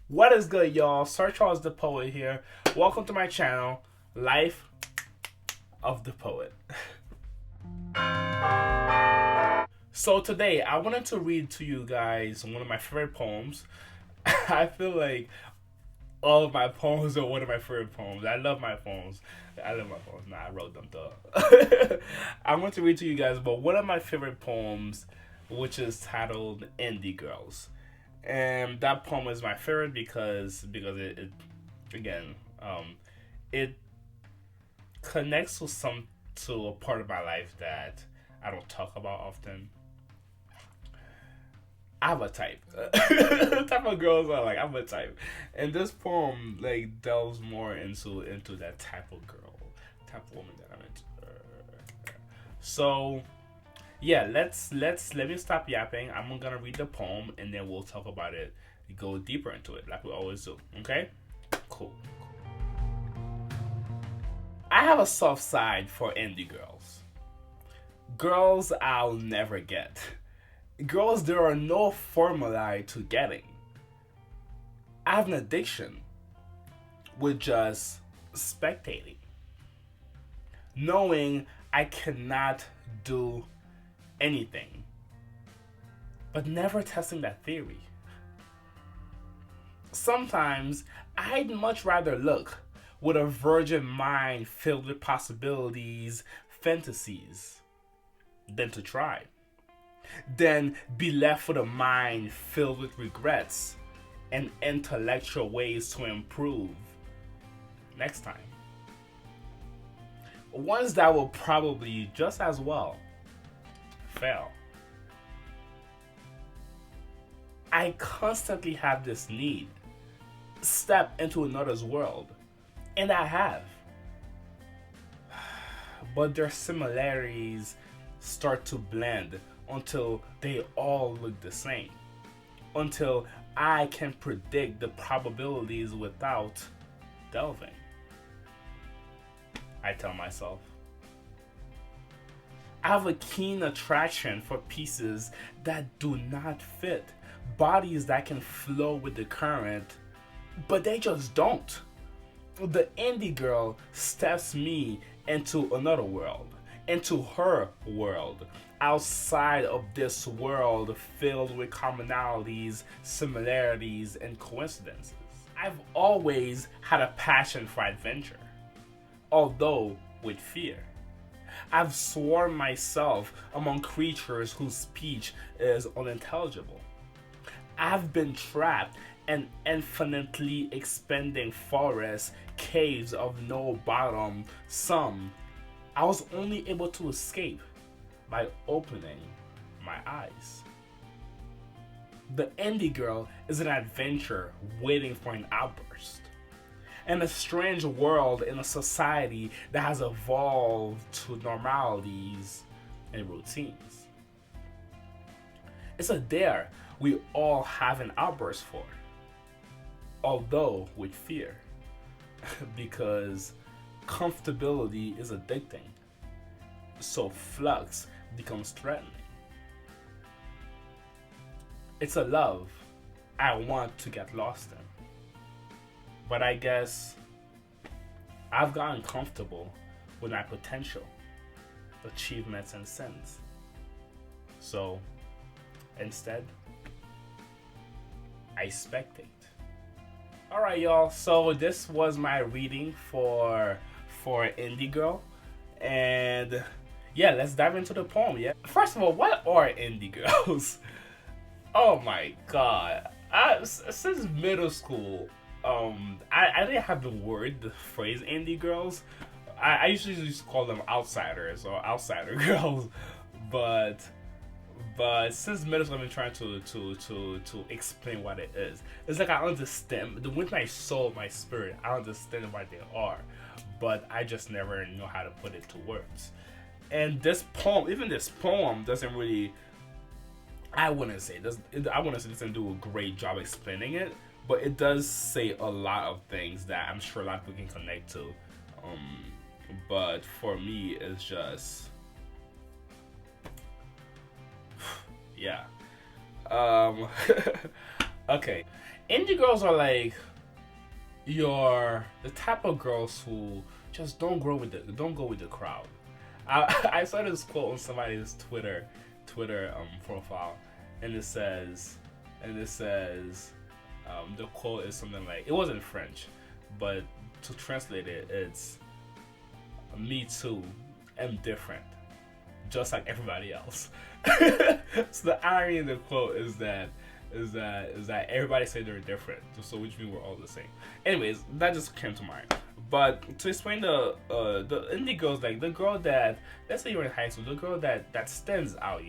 What is good, y'all? Sircharlesthepoet here. Welcome to my channel, Life of the Poet. So today, I wanted to read to you guys one of my favorite poems. I feel like all of my poems are one of my favorite poems. I love my poems. I love my poems. Nah, I wrote them though. I want to read to you guys about one of my favorite poems, which is titled "Indie Girls." And that poem is my favorite because it again it connects to a part of my life that I don't talk about often. I'm a type. The type of girls are like I'm a type, and this poem like delves more into that type of girl, type of woman that I'm into. So yeah, let me stop yapping. I'm gonna read the poem and then we'll talk about it, go deeper into it like we always do. Okay, cool. I have a soft side for indie girls. Girls I'll never get. Girls there are no formulae to getting. I have an addiction with just spectating, knowing I cannot do anything, but never testing that theory. Sometimes I'd much rather look with a virgin mind filled with possibilities, fantasies, than to try, than be left with a mind filled with regrets and intellectual ways to improve next time. Ones that will probably just as well fail. I constantly have this need step into another's world, and I have. But their similarities start to blend until they all look the same. Until I can predict the probabilities without delving. I tell myself. I have a keen attraction for pieces that do not fit, bodies that can flow with the current, but they just don't. The indie girl steps me into another world, into her world, outside of this world filled with commonalities, similarities, and coincidences. I've always had a passion for adventure, although with fear. I've sworn myself among creatures whose speech is unintelligible. I've been trapped in infinitely expanding forests, caves of no bottom. Some I was only able to escape by opening my eyes. The indie girl is an adventure waiting for an outburst. In a strange world, in a society that has evolved to normalities and routines. It's a dare we all have an outburst for, although with fear, because comfortability is addicting, so flux becomes threatening. It's a love I want to get lost in. But I guess I've gotten comfortable with my potential, achievements, and sins. So instead, I spectate. Alright, y'all. So this was my reading for Indie Girl. And yeah, let's dive into the poem, yeah? First of all, what are indie girls? Oh my god. Since middle school, I didn't have the phrase indie girls. I usually just call them outsiders or outsider girls, but since middle school I've been trying to explain what it is. It's like I understand with my soul, my spirit, I understand what they are, but I just never know how to put it to words. And even this poem doesn't really, I wouldn't say this. I wouldn't say it doesn't do a great job explaining it, but it does say a lot of things that I'm sure a lot of people can connect to. But for me, it's just, yeah. Okay. Indie girls are like you're the type of girls who just don't go with the crowd. I saw this quote on somebody's Twitter profile, and it says the quote is something like, it wasn't French, but to translate it, it's me too am different, just like everybody else. So the irony in the quote is that everybody say they're different, so which means we're all the same. Anyways, that just came to mind. But to explain the indie girls, like the girl that, let's say you're in high school, the girl that stands out,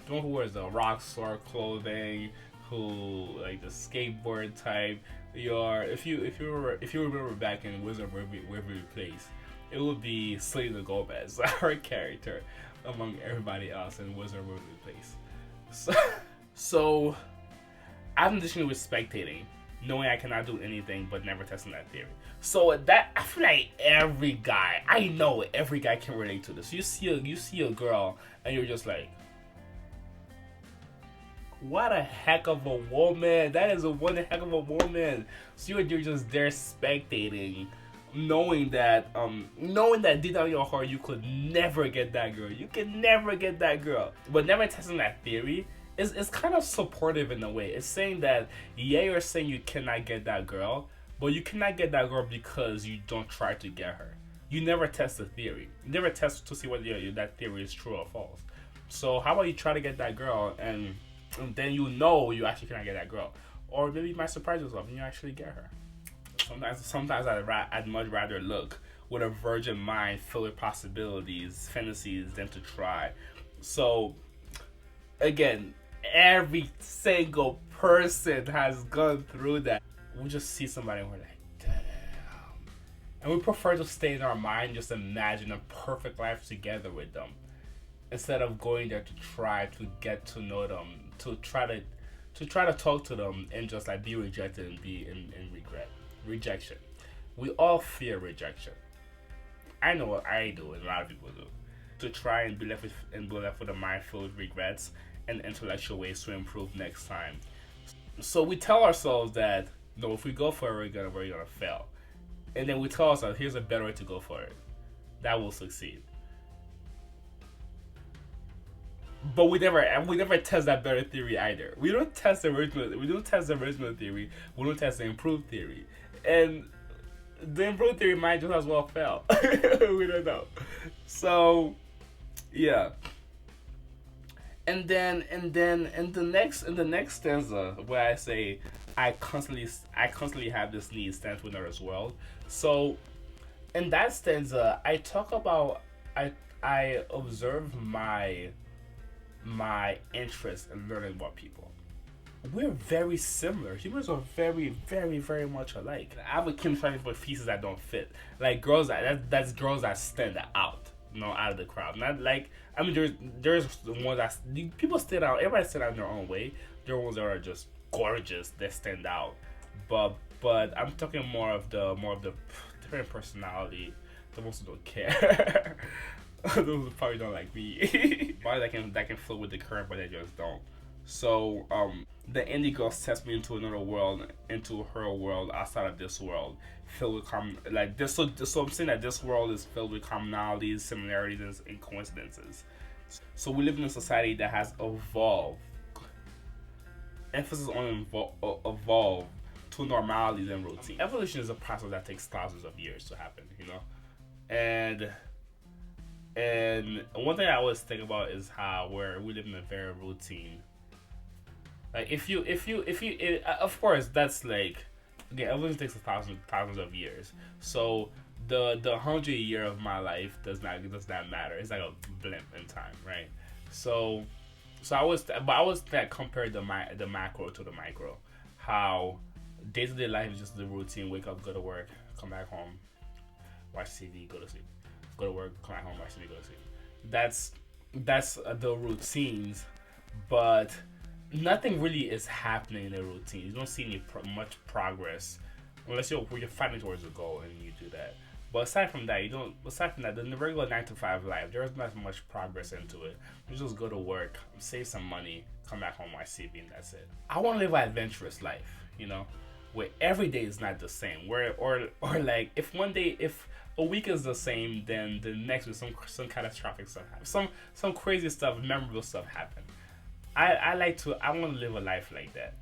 the one who wears the rock star clothing, who like the skateboard type. If you remember back in Wizard of Waverly Place, it would be Selena Gomez, her character, among everybody else in Wizard of Waverly Place. So I'm additionally with spectating, knowing I cannot do anything but never testing that theory. So that, I feel like I know every guy can relate to this. You see a girl and you're just like, what a heck of a woman! That is one heck of a woman. So you're just there spectating, knowing that deep down in your heart you could never get that girl. You can never get that girl, but never testing that theory. It's kind of supportive in a way. It's saying that, yeah, you're saying you cannot get that girl, but you cannot get that girl because you don't try to get her. You never test the theory. You never test to see whether that theory is true or false. So how about you try to get that girl, and then you actually cannot get that girl. Or maybe you might surprise yourself and you actually get her. Sometimes I'd much rather look with a virgin mind filled with possibilities, fantasies, than to try. So, again, every single person has gone through that. We just see somebody and we're like, damn. And we prefer to stay in our mind, just imagine a perfect life together with them, instead of going there to try to get to know them, to try to talk to them and just like be rejected and be in rejection. We all fear rejection. I know what I do, and a lot of people do. To try and be left with a mind filled with regrets and intellectual ways to improve next time. So we tell ourselves that, no, if we go for it, we're gonna fail. And then we tell ourselves, here's a better way to go for it. That will succeed. But we never test that better theory either. We don't test the original theory. We don't test the improved theory. And the improved theory might just as well fail. We don't know. So yeah. And then in the next stanza, where I say I constantly have this need stand with another's world. So in that stanza, I talk about I observe my interest in learning about people. We're very similar. Humans are very, very, very much alike. I have a chemistry for pieces that don't fit. Like girls that's girls that stand out, out of the crowd. Not like, I mean, there's the ones that people stand out. Everybody stand out in their own way. There are ones that are just gorgeous that stand out. But I'm talking more of the different personality. The ones who don't care. Those who probably don't like me. Bodies that can flow with the current, but they just don't. So the indie girl sets me into another world, into her world outside of this world, filled with like this. So I'm saying that this world is filled with commonalities, similarities, and coincidences. So we live in a society that has evolved. Emphasis on evolve to normalities and routine. Evolution is a process that takes thousands of years to happen, And one thing I always think about is how we live in a very routine. Like of course that's like, again, evolution takes thousands of years. So the 100 year of my life does not matter. It's like a blimp in time, right? So I always compare the macro to the micro. How day-to-day life is just the routine: wake up, go to work, come back home, watch TV, go to sleep. Go to work, come back home, watch TV, go to sleep. That's the routines, but nothing really is happening in the routine. You don't see any much progress unless you're fighting towards a goal and you do that. But aside from that, in the regular 9 to 5 life, there's not much progress into it. You just go to work, save some money, come back home, watch TV, and that's it. I want to live an adventurous life. you know, where every day is not the same. Where or like if a week is the same, then the next week some catastrophic stuff happens. Some crazy stuff, memorable stuff happen. I want to live a life like that,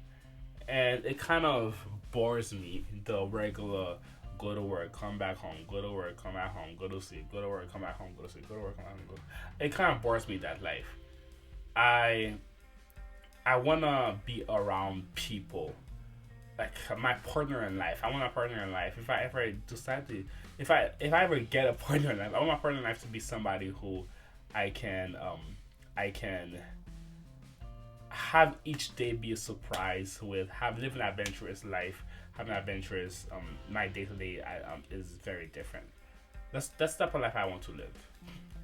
and it kind of bores me, the regular go to work, come back home, go to work, come back home, go to sleep, go to work, come back home, go to sleep, go to work, come back home, go. It kind of bores me, that life. I I wanna be around people, like my partner in life. I want a partner in life. If I ever decide to, if I ever get a partner in life, I want my partner in life to be somebody who I can I can have each day be a surprise with, have live an adventurous life, have an adventurous my day to day is very different. That's the type of life I want to live.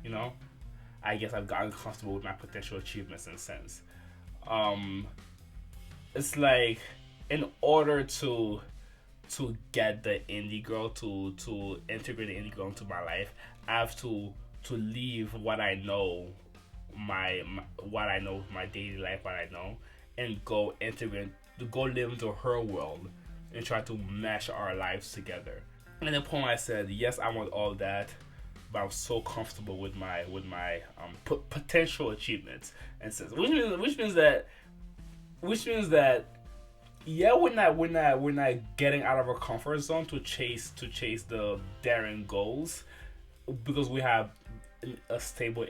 You know, I guess I've gotten comfortable with my potential achievements in a sense. Um, it's like, in order to get the indie girl, to integrate the indie girl into my life, I have to leave what I know, my what I know, my daily life, what I know, and go integrate, to go live into her world and try to mesh our lives together. And in the poem I said, yes, I want all that, but I'm so comfortable with my potential achievements, and says, which means that yeah, we're not getting out of our comfort zone to chase the daring goals, because we have a stable,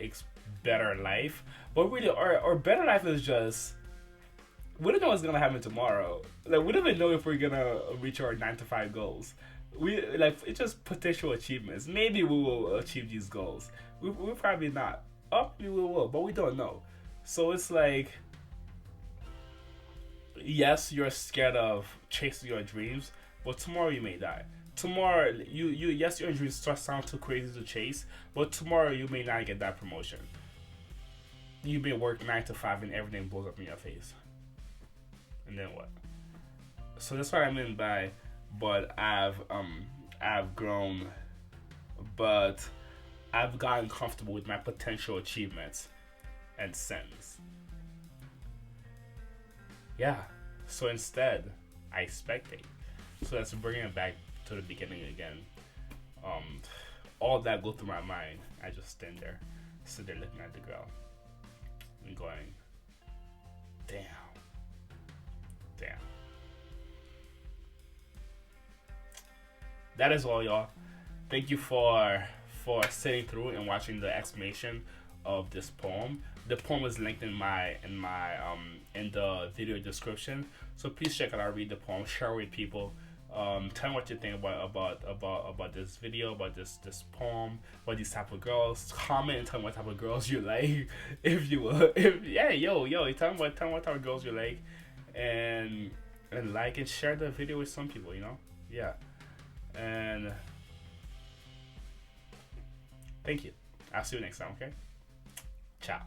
better life. But really, our better life is just, we don't know what's gonna happen tomorrow. Like, we don't even know if we're gonna reach our 9 to 5 goals. It's just potential achievements. Maybe we will achieve these goals. We probably not. Maybe we will, but we don't know. So it's like, yes, you're scared of chasing your dreams, but tomorrow you may die. Tomorrow, yes, your dreams sound too crazy to chase, but tomorrow you may not get that promotion. You may work 9 to 5 and everything blows up in your face. And then what? So that's what I mean by, but I've grown, but I've gotten comfortable with my potential achievements and sins. Yeah. So instead, I spectate. So let's bring it back to the beginning again. All that go through my mind. I just stand there, sit there looking at the girl, and going, damn. That is all, y'all. Thank you for sitting through and watching the explanation of this poem. The poem is linked in the video description, so please check it out, read the poem, share it with people. Tell me what you think about this video, about this poem, about these type of girls. Comment and tell me what type of girls you like, if you will. Tell me what type of girls you like, and like and share the video with some people. Yeah. And thank you. I'll see you next time. Okay. Ciao.